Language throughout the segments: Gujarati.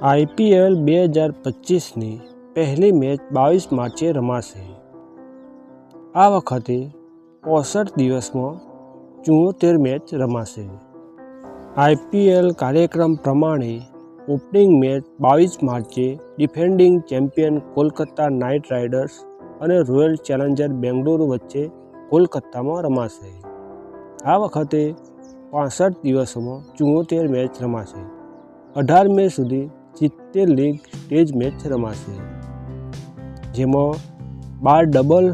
IPL 2025ની પહેલી મેચ 22 માર્ચે રમાશે. આ વખતે 65 દિવસમાં 74 મેચ રમાશે. IPL કાર્યક્રમ પ્રમાણે ઓપનિંગ મેચ 22 માર્ચે defending champion Kolkata night riders અને રોયલ ચેલેન્જર બેંગલુરુ વચ્ચે કોલકાતામાં રમાશે. આ વખતે 65 દિવસોમાં 74 મેચ રમાશે. 18 મે સુધી 70 લીગ સ્ટેજ મેચ રમાશે, જેમાં 12 ડબલ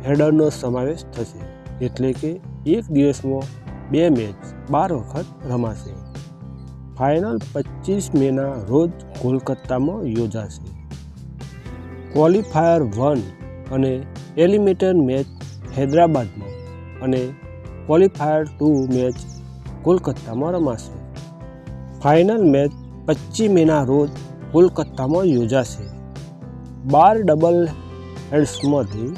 હેડરનો સમાવેશ થશે, એટલે કે એક દિવસમાં 2 મેચ 12 વખત રમાશે. ફાઇનલ 25 મેના રોજ કોલકાતામાં યોજાશે. ક્વોલિફાયર 1 અને એલિમિનેટર મેચ હૈદરાબાદમાં અને ક્વોલિફાયર 2 મેચ કોલકાતામાં રમાશે. ફાઇનલ મેચ 25 મેના રોજ કોલકાતામાં યોજાશે. 12 ડબલ હેડર્સમાંથી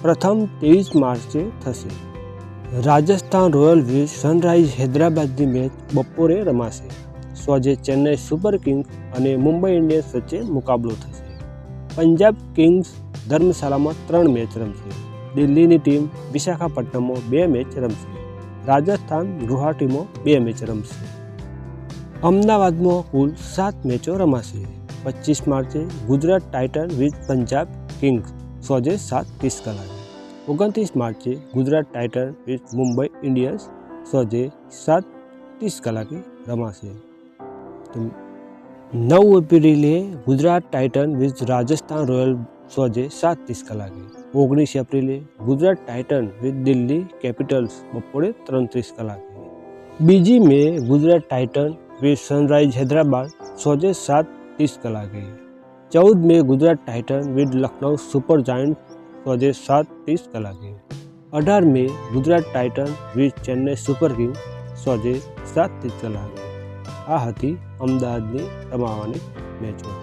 પ્રથમ 23 માર્ચે થશે. રાજસ્થાન રોયલ vs સનરાઇઝ હૈદરાબાદની મેચ બપોરે રમાશે. સાંજે ચેન્નઈ સુપર કિંગ્સ અને મુંબઈ ઇન્ડિયન્સ વચ્ચે મુકાબલો થશે. પંજાબ કિંગ્સ ધર્મશાલામાં 3 મેચ રમશે. દિલ્હીની ટીમ વિશાખાપટ્ટનમમાં 2 મેચ રમશે. રાજસ્થાન ગુવાહાટીમાં 2 મેચ રમશે. અમદાવાદમાં કુલ 7 મેચો રમાશે. 25 માર્ચે Gujarat titan with Punjab kings સાંજે 7:30 કલાકે. 29 માર્ચે Gujarat titan with Mumbai Indians સાંજે 7:30 કલાકે રમાશે. 9 એપ્રિલે Gujarat titan with Rajasthan royal સાંજે 7:30 કલાકે. 19 એપ્રિલે Gujarat titan with Delhi capitals બપોરે 3:30 કલાકે. 2 મે Gujarat titan with sunrise Hyderabad સાંજે 7:30 કલાકે. 14 મે Gujarat titan with Lucknow super giant સાંજે 7:30 કલાકે. 18 મે Gujarat titan with Chennai super Kings સાંજે 7:30 કલાકે. આ હતી અમદાવાદની રમાવાની મેચો.